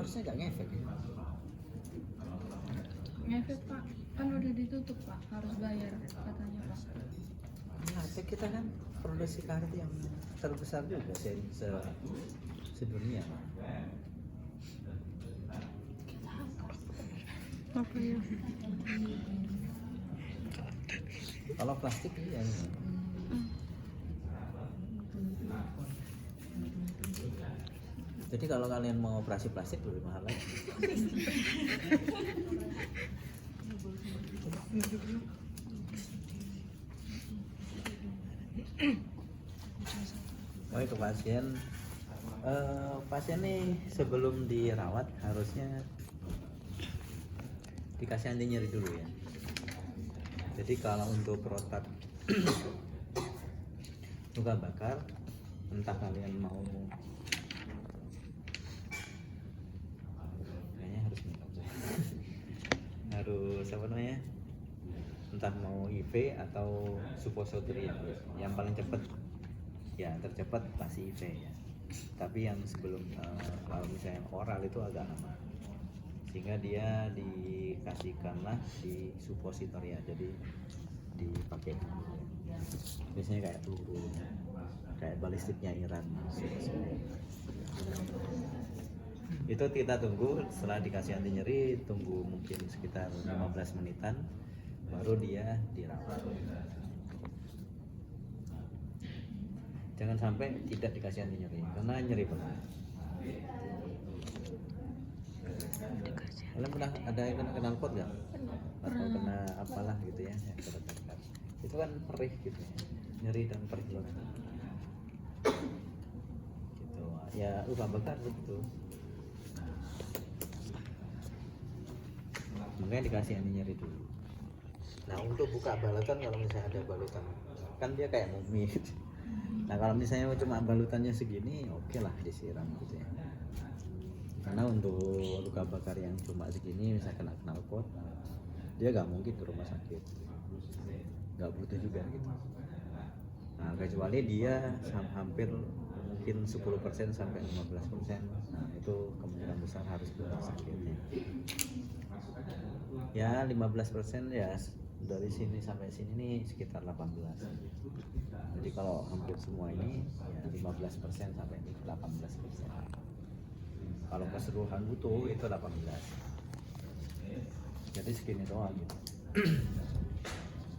harusnya nggak ngefek ya? Ngefek Pak, kan udah ditutup Pak, harus bayar katanya Pak. Ya, kita kan produksi karet yang terbesar juga sedunia. Apa ya? Kalau plastik iya. Jadi kalau kalian mau operasi plastik lebih mahal lagi. Oh itu pasien nih sebelum dirawat harusnya dikasih anti nyeri dulu ya. Jadi kalau untuk protap luka bakar, entah kalian mau kayaknya harus minum harus apa namanya, entah mau IV atau suppository yang paling cepat ya, tercepat pasti IV ya. Tapi yang sebelum kalau misalnya oral itu agak lama, sehingga dia dikasihkanlah di suppository ya, jadi dipakai biasanya kayak peluru, kayak balistiknya Iran. Itu kita tunggu, setelah dikasih anti nyeri tunggu mungkin sekitar 15 menitan baru dia dirawat. Jangan sampai tidak dikasih anti nyeri karena nyeri banget. Kalian pernah ada yang kena knalpot nggak? Atau kena apalah gitu ya yang terdekat? Itu kan perih gitu ya, nyeri dan perih banget. Gitu ya, luka bakar begitu. Makanya dikasih anti nyeri dulu. Nah untuk buka balutan, kalau misalnya ada balutan kan dia kayak mumi. Nah kalau misalnya cuma balutannya segini, oke lah disiram gitu ya. Karena untuk luka bakar yang cuma segini, misalnya kena knalpot, dia nggak mungkin ke rumah sakit, nggak butuh juga gitu. Nah kecuali dia hampir mungkin 10% sampai 15%, nah itu kemungkinan besar harus ke rumah sakit ya. 15% ya dari sini sampai sini nih sekitar 18. Jadi kalau hampir semua ini ya 15% sampai 18%. Kalau keseluruhan butuh itu 18. Jadi segini doang gitu.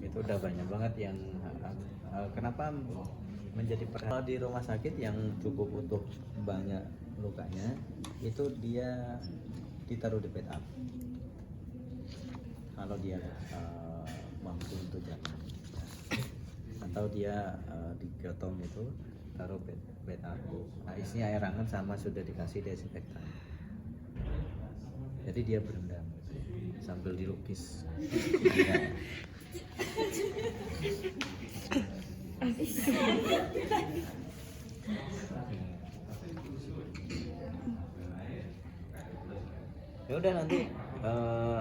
Itu udah banyak banget yang kenapa menjadi perhatian di rumah sakit yang cukup butuh banyak lukanya, itu dia ditaruh di bed up. Kalau dia mampu untuk jalan, atau dia digotong itu taruh bed up. Nah isinya air hangat sama sudah dikasih desinfektan. Jadi dia berendam sambil dilukis. Ya udah nanti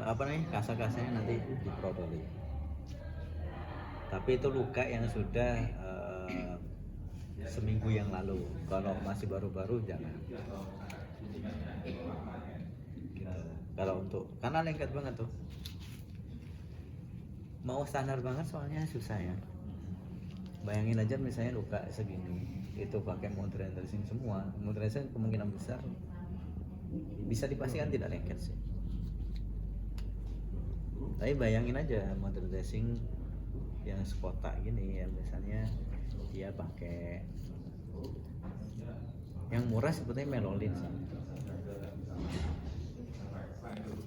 apa nih kasa-kasanya nanti diprodoli. Tapi itu luka yang sudah seminggu yang lalu. Kalau masih baru-baru jangan. Kalau untuk karena lengket banget tuh, mau standar banget soalnya susah ya. Bayangin aja misalnya luka segini, itu pakai modern dressing semua, modern dressing kemungkinan besar bisa dipastikan tidak lengket sih. Tapi bayangin aja modern dressing yang sekotak gini ya, misalnya dia pakai yang murah sebetulnya Melolin sih.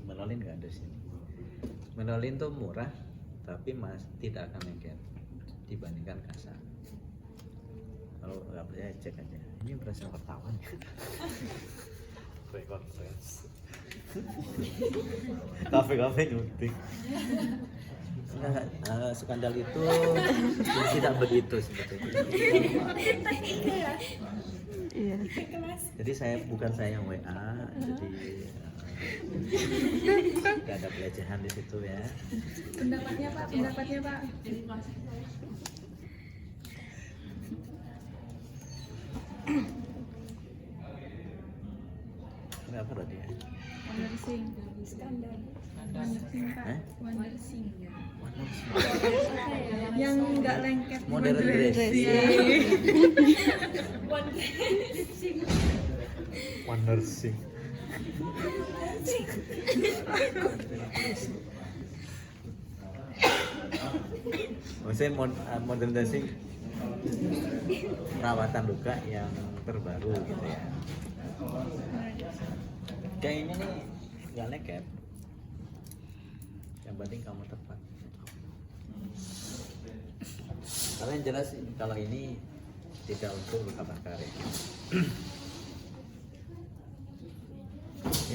Melolin nggak ada sih. Melolin tuh murah tapi tidak akan lengket dibandingkan kasa. Kalau nggak percaya cek aja. Ini berasa wartawan. Conference. Kafe nyuntik. Skandal itu tidak begitu sebetulnya. Iya. Jadi bukan saya yang WA, jadi nggak ada pelecehan di situ ya. Pendapatnya Pak. Nggak apa tadi ya? Wondersing. Standar. Wondersing Kak. Eh? Wondersing. Apa ya? Yang nggak lengket. Modern dressing. Wondersing. Maksudnya modern dressing perawatan luka yang terbaru gitu ya. Kayaknya nih nggak lengket. Yang penting kamu tepat. Kalau yang jelas kalau ini tidak untuk luka bakar ya.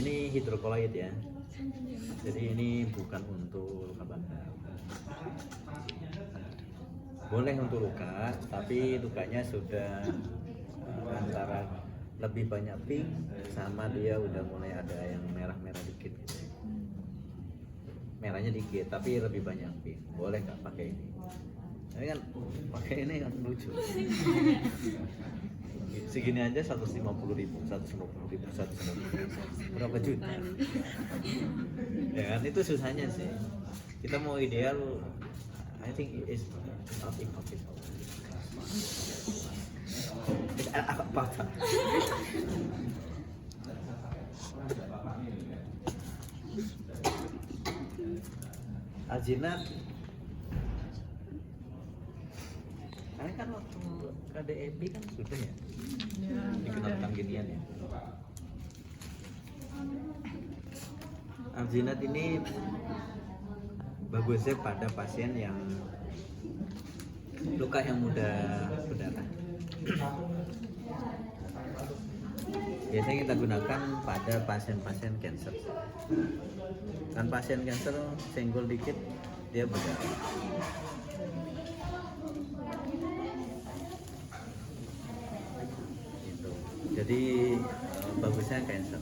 Ini hidrokoloid ya. Jadi ini bukan untuk luka bakar. Boleh untuk luka, tapi lukanya sudah antara lebih banyak pink sama dia udah mulai ada yang merah-merah dikit gitu. Merahnya dikit tapi lebih banyak pink. Boleh nggak pakai ini? Tapi kan pakai ini kan lucu. Segini aja 150.000, 150.000, 150.000. Berapa juta? Ya kan itu susahnya sih. Kita mau ideal, I think is not impossible. Apa? Alginat, karena kan waktu KDEB kan sudah ya, dikenalkan ginian ya. Alginat ini bagusnya pada pasien yang luka yang mudah berdarah. Biasanya kita gunakan pada pasien-pasien cancer. Kan pasien cancer senggol dikit dia berdarah. Gitu. Jadi bagusnya cancer.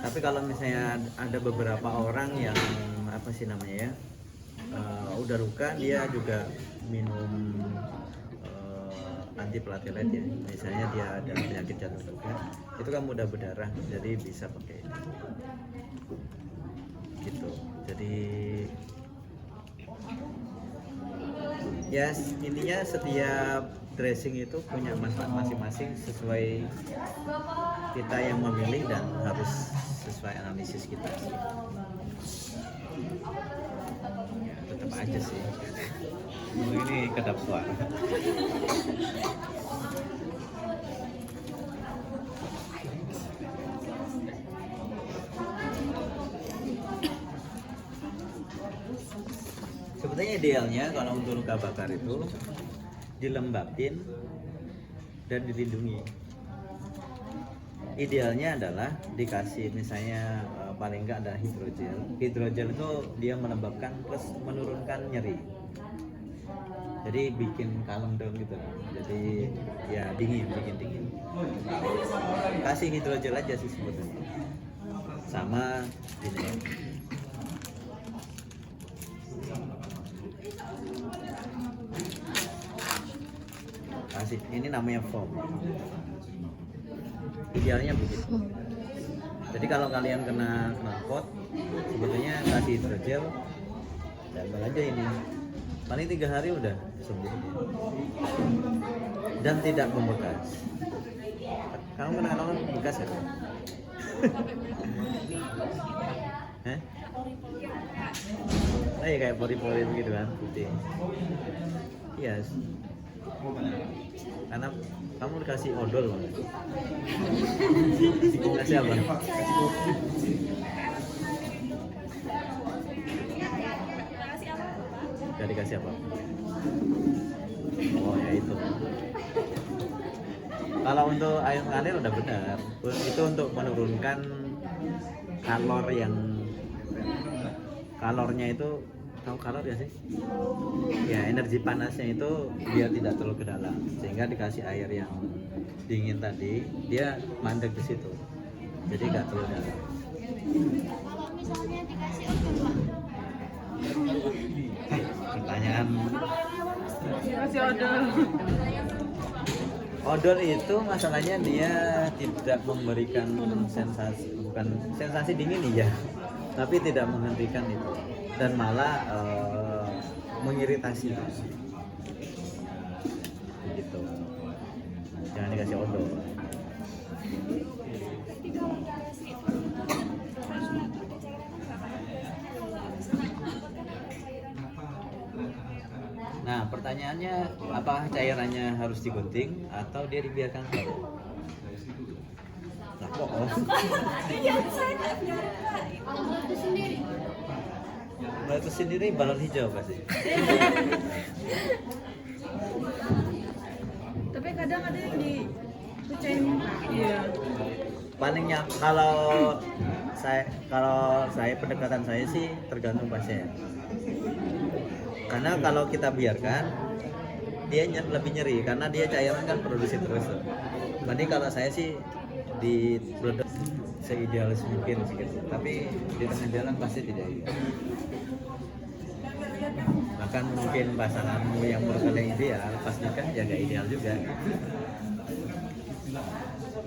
Tapi kalau misalnya ada beberapa orang yang apa sih namanya ya, udah luka dia juga minum antiplatelet ya, misalnya dia ada penyakit jantung juga, itu kan mudah berdarah, jadi bisa pakai ini. Gitu. Jadi ya intinya setiap dressing itu punya manfaat masing-masing sesuai kita yang memilih dan harus sesuai analisis kita sih. Tetap aja sih. Ini kedap suara. Sebetulnya idealnya kalau untuk luka bakar itu dilembabin dan dilindungi. Idealnya adalah dikasih misalnya paling enggak ada hidrogel. Hidrogel itu dia melembabkan plus menurunkan nyeri. Jadi bikin kalem dong gitu. Jadi ya dingin, bikin dingin. Kasih hidrogel aja sih sebetulnya. Sama ini. Kasih, ini namanya foam. Idealnya begitu. Jadi kalau kalian kena knalpot, sebetulnya kasih hidrogel dan aja ini. Paling 3 hari udah sembuh dan tidak membekas. Kamu kena knalpot bekas ya? Hah? Oh iya kayak pori-pori begitu kan, putih. Iya. Yes. Karena kamu dikasih odol. Kasih apa? Gak dikasih apa? Oh ya itu. Kalau untuk air mengalir udah benar. Itu untuk menurunkan kalornya itu, tahu kalor ya sih? Ya energi panasnya itu biar tidak terlalu ke dalam, sehingga dikasih air yang dingin tadi dia mandek di situ, jadi nggak terlalu dalam. Kalau misalnya dikasih odol Pak? Pertanyaan Kasih odol. Odol itu masalahnya dia tidak memberikan sensasi, bukan sensasi dingin ya, tapi tidak menghentikan itu dan malah mengiritasi gitu. Jangan dikasih odol. Tapi kalau dikasih harus ada cairan nggak kan? Nah, pertanyaannya apakah cairannya harus digunting atau dia dibiarkan keluar? Nah, kok? Yang saya nggak biarin Pak. Kalau meletus sendiri. Meletus sendiri balon hijau pasti. Tapi kadang ada yang dipecahin. Iya. Palingnya kalau saya pendekatan saya sih tergantung pasien. Karena kalau kita biarkan dia lebih nyeri karena dia cairan kan produksi terus. Jadi kalau saya sih di produk seidealis mungkin gitu. Tapi di tengah jalan pasti tidak ideal. Bahkan mungkin pasanganmu yang berkali ideal pas nikah ya gak ideal juga.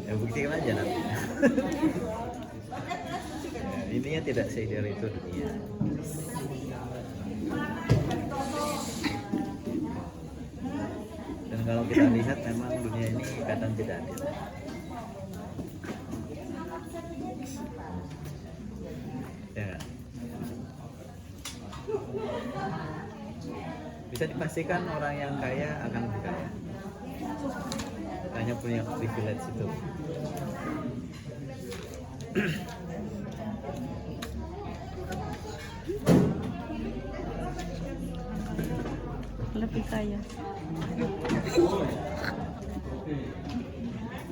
Ya buktikan aja nanti. Ya, intinya tidak seideal itu dunia. Dan kalau kita lihat memang dunia ini kadang tidak adil. Ya. Bisa dipastikan orang yang kaya akan lebih kaya. Hanya punya privilege itu. Lebih kaya.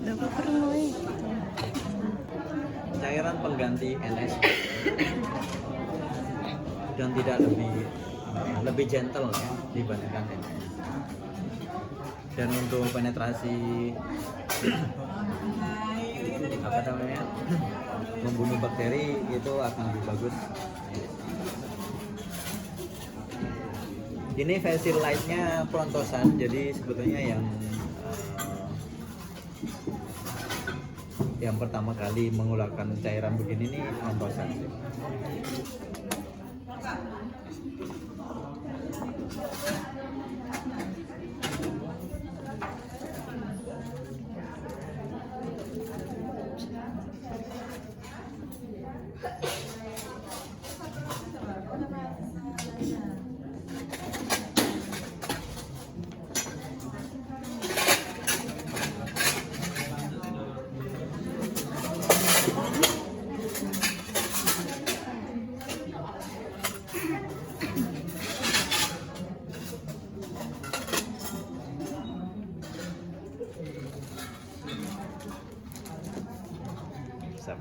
Dapat perlu Cairan pengganti NS dan tidak lebih gentle ya dibandingkan NS. Dan untuk penetrasi apa namanya membunuh bakteri itu akan lebih bagus. Ini versi lightnya Prontosan, jadi sebetulnya yang pertama kali mengeluarkan cairan begini nih Prontosan.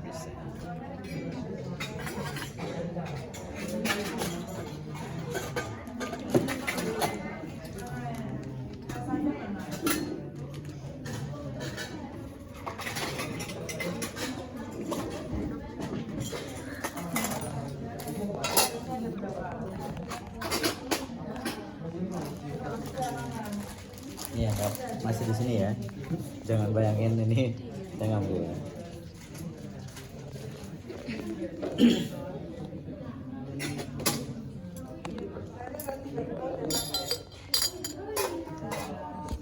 Bisa. Iya, Kak. Masih di sini ya. Jangan bayangin ini saya ngambil.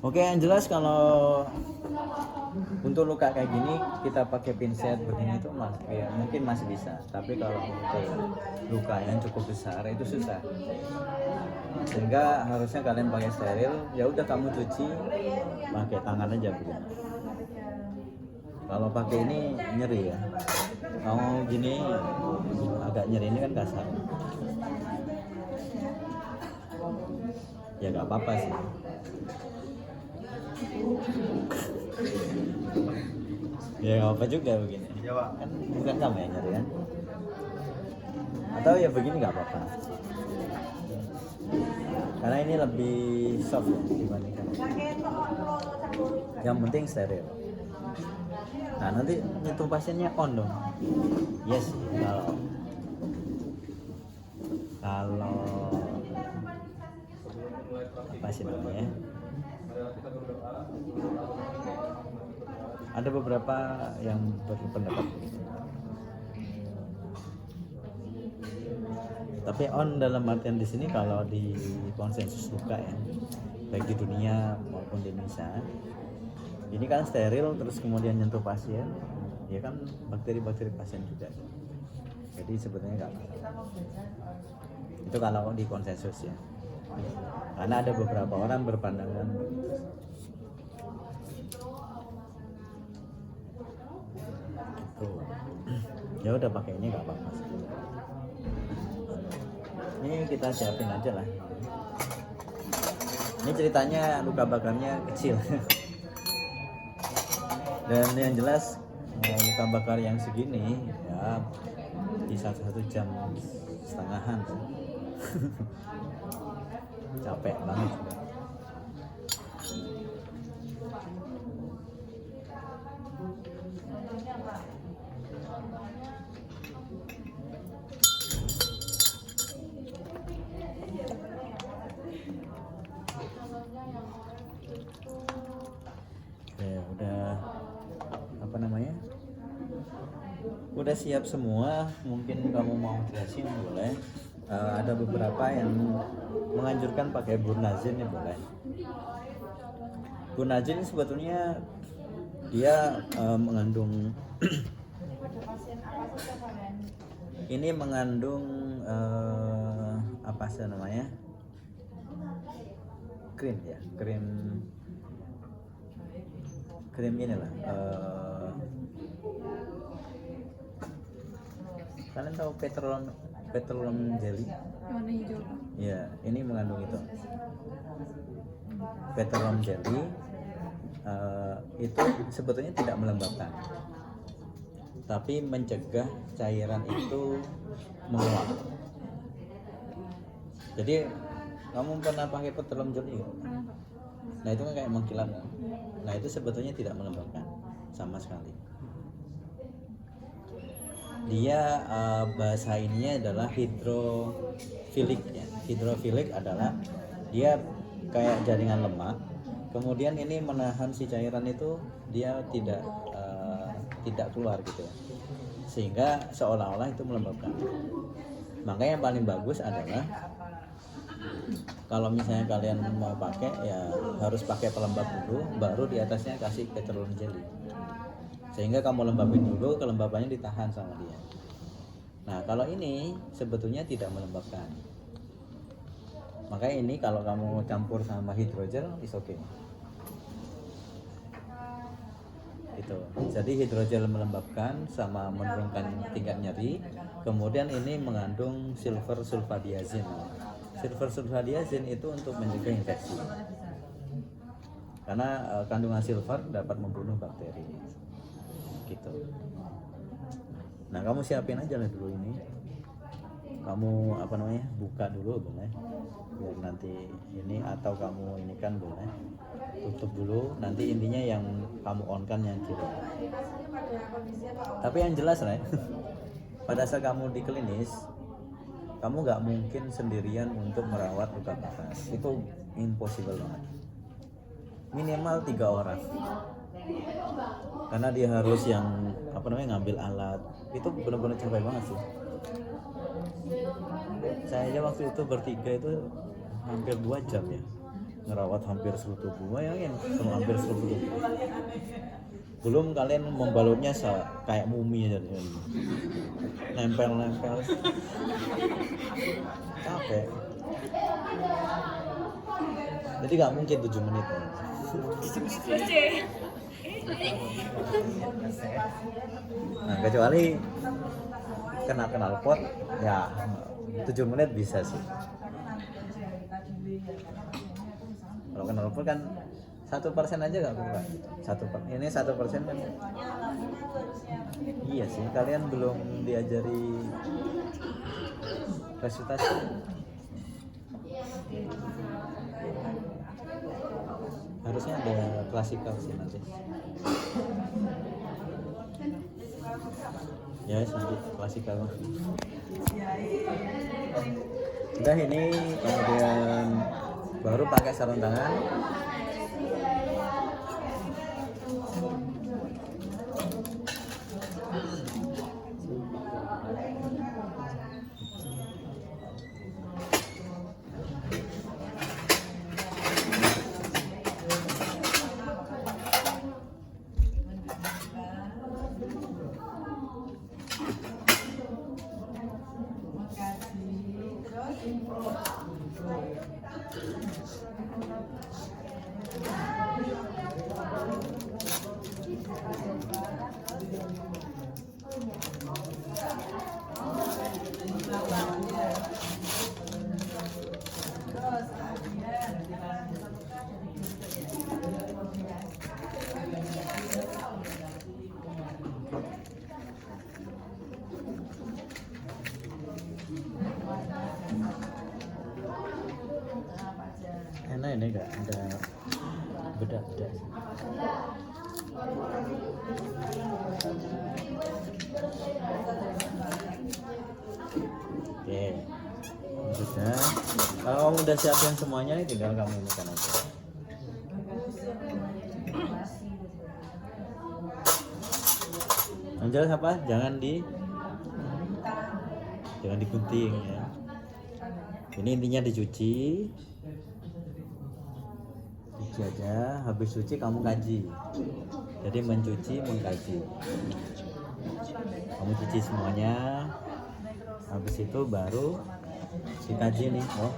Oke, yang jelas kalau untuk luka kayak gini kita pakai pinset begini itu ya, mungkin masih bisa. Tapi kalau untuk luka yang cukup besar itu susah. Sehingga harusnya kalian pakai steril. Ya udah kamu cuci pakai tangan aja begini. Kalau pakai ini nyeri ya. Kalau gini agak nyeri, ini kan kasar. Ya nggak apa-apa sih. Ya nggak apa juga begini. Kan bukan kamu yang nyeri kan? Atau ya begini nggak apa-apa. Karena ini lebih soft ya dibandingkan. Yang penting steril. Nah nanti nyentuh pasiennya on dong. Yes, kalau apa sih namanya? Ada beberapa yang berpendapat begitu. Tapi on dalam artian di sini kalau di konsensus luka ya, baik di dunia maupun di Indonesia, ini kan steril terus kemudian nyentuh pasien, ya kan bakteri-bakteri pasien juga. Jadi sebetulnya nggak apa-apa. Itu kalau di konsensus ya. Karena ada beberapa orang berpandangan gitu. Ya udah pakai ini nggak apa-apa. Ini kita siapin aja lah. Ini ceritanya luka bakarnya kecil. Dan yang jelas luka bakar yang segini ya bisa 1 jam setengahan. Capek banget. Ya udah apa namanya? Udah siap semua, mungkin kamu mau jelasin boleh. Ada beberapa yang menganjurkan pakai Burnazin ya boleh. Burnazin sebetulnya dia mengandung ini mengandung apa sih namanya, krim ya, krim inilah kalian tahu petroleum jelly? Warna hijau Pak. Ya, ini mengandung itu. Petroleum jelly itu sebetulnya tidak melembabkan, tapi mencegah cairan itu menguap. Jadi kamu pernah pakai petroleum jelly? Pernah Pak. Nah itu kan kayak mengkilap kan? Nah itu sebetulnya tidak melembabkan sama sekali. Dia bahasa ininya adalah hidrofilik ya. Hidrofilik adalah dia kayak jaringan lemak, kemudian ini menahan si cairan itu, dia tidak keluar gitu ya, sehingga seolah-olah itu melembabkan. Makanya yang paling bagus adalah kalau misalnya kalian mau pakai ya harus pakai pelembab dulu, baru di atasnya kasih petroleum jelly, sehingga kamu lembabin dulu, kelembabannya ditahan sama dia. Nah kalau ini sebetulnya tidak melembabkan, makanya ini kalau kamu campur sama hidrogel is okay. Itu jadi hidrogel melembabkan sama menurunkan tingkat nyeri, kemudian ini mengandung silver sulfadiazin. Silver sulfadiazin itu untuk mencegah infeksi, karena kandungan silver dapat membunuh bakteri gitu. Nah kamu siapin aja lah dulu ini, kamu apa namanya buka dulu boleh, biar nanti ini, atau kamu ini kan boleh tutup dulu, nanti intinya yang kamu on kan yang kiri. Tapi yang jelas lah pada saat kamu di klinis, kamu nggak mungkin sendirian untuk merawat luka bakar, itu impossible banget. Minimal 3 orang, karena dia harus yang apa namanya ngambil alat, itu benar-benar capek banget sih. Saya aja waktu itu bertiga itu hampir 2 jam ya, ngerawat hampir seluruh tubuh. Bayangin hampir seluruh tubuh, belum kalian membalutnya kayak mumi aja, nempel capek. Jadi nggak mungkin 7 menit. Nah kecuali kena knalpot ya 7 menit bisa sih. Kalau knalpot kan 1% aja nggak apa-apa. Ini 1% kan. Iya sih, kalian belum diajari resusitasi. Harusnya ada klasikal sih nanti. Ya nanti klasikal. Udah ini kemudian baru pakai sarung tangan. Enak ini enggak ada bedak-bedak. Oke, sudah. Kalau kamu udah siapin semuanya, nih tinggal kamu ini kan aja. Yang jelas apa? Jangan digunting ya. Ini intinya dicuci aja. Habis cuci kamu kaji. Jadi mencuci, mengkaji. Kamu cuci semuanya. Habis itu baru dikaji nih. Oh,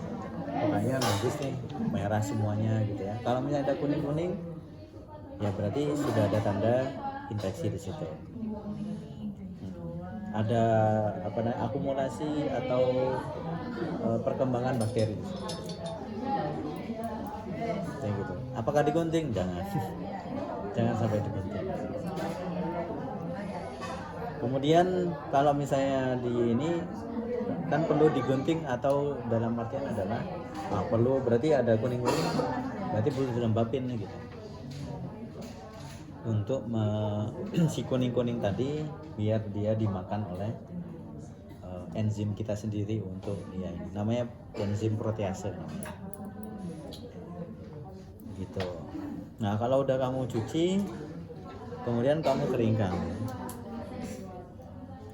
pokoknya bagus nih, merah semuanya gitu ya. Kalau misalnya ada kuning-kuning, ya berarti sudah ada tanda infeksi di situ. Ada apa namanya, akumulasi atau perkembangan bakteri di situ. Kayak gitu. Apakah digunting? Jangan. Jangan sampai digunting. Kemudian kalau misalnya di ini kan perlu digunting atau dalam artian adalah perlu berarti ada kuning-kuning, berarti perlu dilembabin gitu. Untuk si kuning-kuning tadi biar dia dimakan oleh enzim kita sendiri untuk ya ini namanya enzim protease namanya. Gitu. Nah, kalau udah kamu cuci, kemudian kamu keringkan.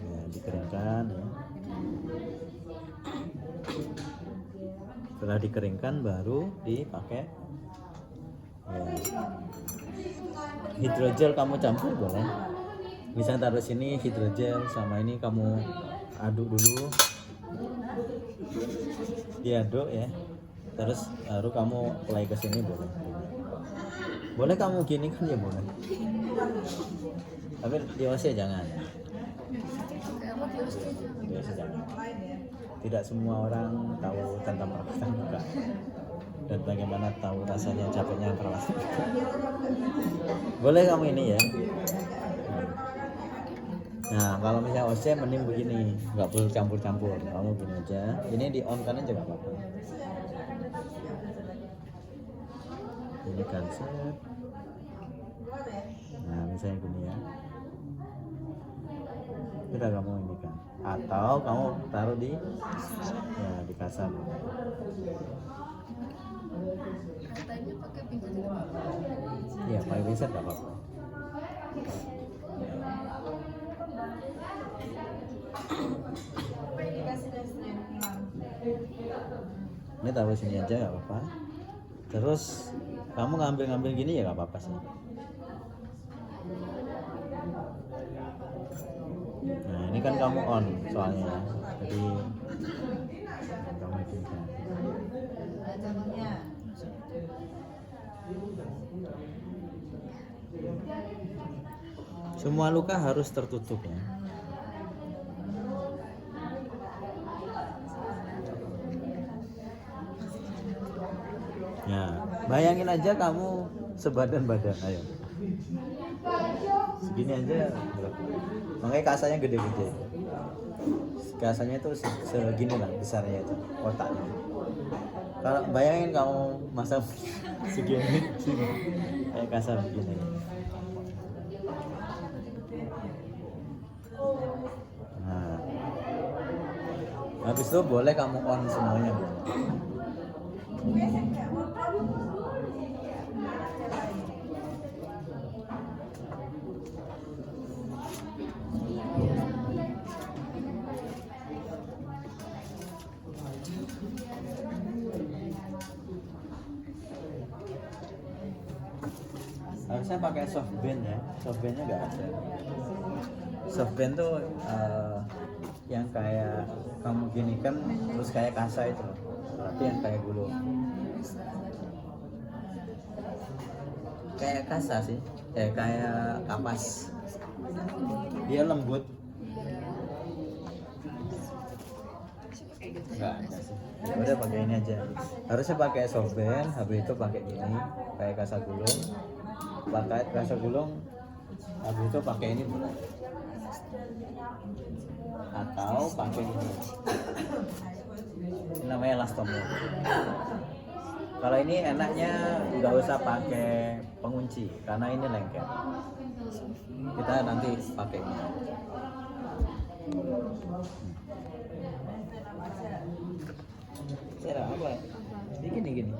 Ya, dikeringkan ya. Setelah dikeringkan baru dipakai. Ya. Hidrogel kamu campur boleh. Misalnya taruh sini hidrogel sama ini kamu aduk dulu. Diaduk ya. Terus baru kamu apply ke sini boleh. Boleh kamu gini kan ya boleh. Tapi di OC jangan. Di OC jangan. Tidak semua orang tahu tentang perawatan muka dan bagaimana tahu rasanya capeknya perawat muka. Boleh kamu ini ya. Nah, kalau misalnya OC mending begini, nggak perlu campur-campur. Kamu gini aja. Ini di on kan aja nggak apa-apa. Ini kan set. Nah, misalnya gini ya. Kita kamu ini kan. Atau kamu taruh di di kasar. Katanya pakai pinset itu. Iya, pakai pinset nggak apa-apa. Ini taruh sini aja nggak apa-apa. Terus kamu ngambil gini ya nggak apa-apa sih. Nah, ini kan kamu on soalnya, jadi kamu gini kan. Semua luka harus tertutup ya. Ya, bayangin aja kamu sebadan badan, ayo. Segini aja, makanya kasanya gede-gede. Kasanya itu segini lah besarnya itu, otaknya. Kalau bayangin kamu masa segini, kayak kasar begini. Nah, habis itu boleh kamu on semuanya. Harusnya pakai softband ya, softbandnya nggak ada. Softband tuh yang kayak kamu gini kan, terus kayak kasa itu loh, tapi yang kayak gulung. Kayak kasa sih, kayak kapas. Dia lembut. Enggak ada sih. Ya udah pakai ini aja. Harusnya pakai softband, habis itu pakai ini, kayak kasa gulung. Pakai kasa gulung, habis itu pakai ini boleh. Atau pakai ini. Ini namanya elastomer. Kalau ini enaknya nggak usah pakai pengunci karena ini lengket. Kita nanti pakai ini. Saya apa? Ini gini.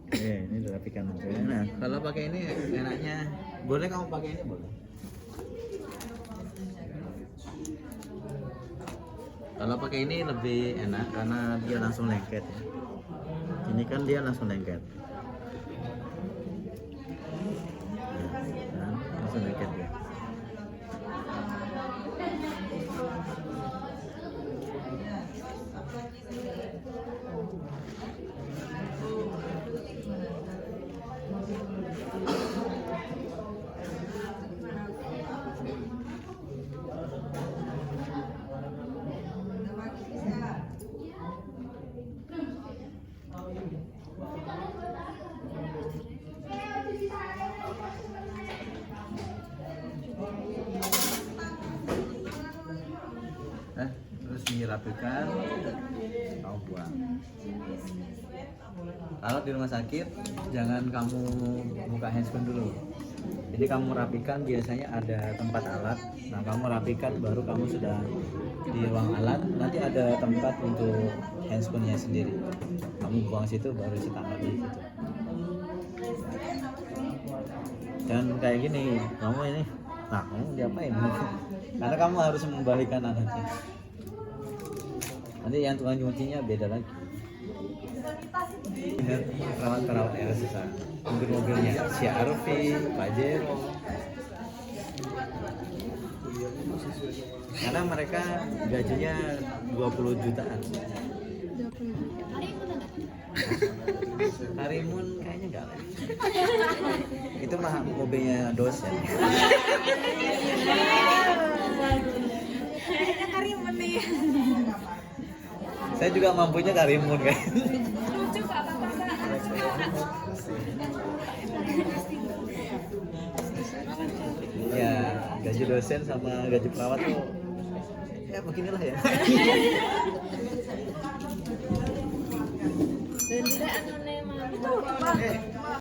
Oke, ini udah rapikan aja. Nah, kalau pakai ini enaknya, boleh kamu pakai ini boleh. Kalau pakai ini lebih enak karena dia langsung lengket. Ya. Ini kan dia langsung lengket. Nah, langsung lengket ya. Terus dirapikan, kamu buang. Kalau di rumah sakit jangan kamu buka handphone dulu. Jadi kamu rapikan, biasanya ada tempat alat. Nah kamu rapikan baru kamu sudah di ruang alat. Nanti ada tempat untuk handphonenya sendiri. Kamu buang situ baru cetak lagi gitu. Dan kayak gini, kamu ini, nah kamu diapain? Karena kamu harus membalikan alatnya. Nanti yang tukang nyucinya beda lagi. Perawat-perawat RSSA, mobil-mobilnya si Arfi, Pajero. Karena mereka gajinya 20 jutaan. 20 juta. Karimun kayaknya enggak lah. Itu mah mobilnya dosen. Karimun nih. Saya juga mampunya Karimun kan. Lucu Kak, Ya, gaji dosen sama gaji perawat tuh ya beginilah ya. Dan tidak anu